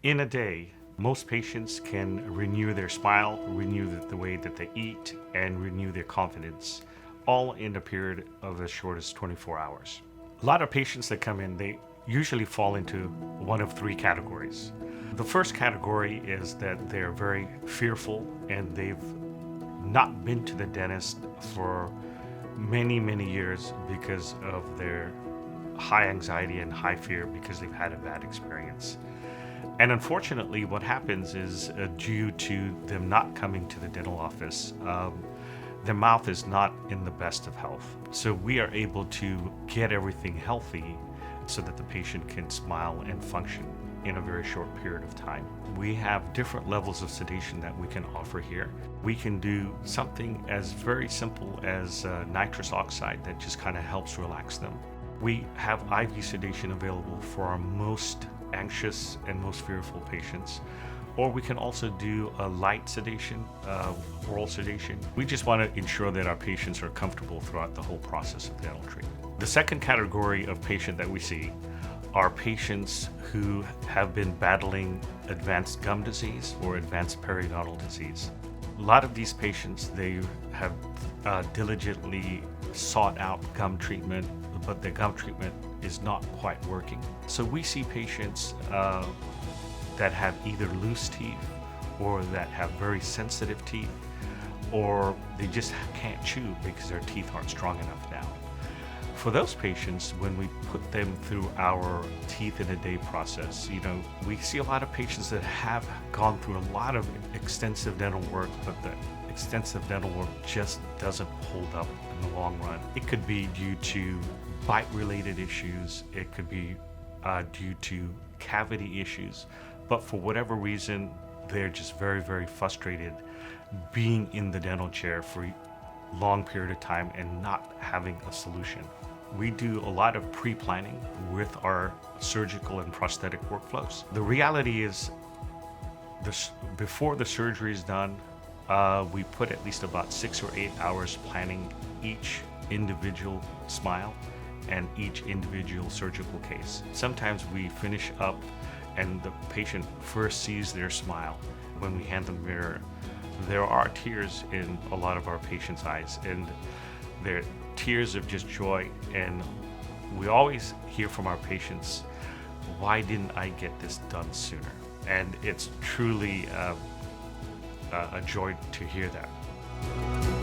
In a day, most patients can renew their smile, renew the way that they eat, and renew their confidence, all in a period of as short as 24 hours. A lot of patients that come in, they usually fall into one of three categories. The first category is that they're very fearful and they've not been to the dentist for many, many years because of their high anxiety and high fear because they've had a bad experience. And unfortunately, what happens is due to them not coming to the dental office, their mouth is not in the best of health. So we are able to get everything healthy so that the patient can smile and function in a very short period of time. We have different levels of sedation that we can offer here. We can do something as very simple as nitrous oxide that just kind of helps relax them. We have IV sedation available for our most anxious and most fearful patients. Or we can also do a light sedation, oral sedation. We just want to ensure that our patients are comfortable throughout the whole process of dental treatment. The second category of patient that we see are patients who have been battling advanced gum disease or advanced periodontal disease. A lot of these patients, they have diligently sought out gum treatment, but the gum treatment is not quite working. So we see patients that have either loose teeth or that have very sensitive teeth, or they just can't chew because their teeth aren't strong enough now. For those patients, when we put them through our teeth in a day process, we see a lot of patients that have gone through a lot of extensive dental work, but the extensive dental work just doesn't hold up in the long run. It could be due to bite-related issues, it could be due to cavity issues, but for whatever reason, they're just very, very frustrated being in the dental chair for a long period of time and not having a solution. We do a lot of pre-planning with our surgical and prosthetic workflows. The reality is, before the surgery is done, we put at least about 6 or 8 hours planning each individual smile and each individual surgical case. Sometimes we finish up and the patient first sees their smile. When we hand them the mirror, there are tears in a lot of our patients' eyes, and they're tears of just joy. And we always hear from our patients, why didn't I get this done sooner? And it's truly a joy to hear that.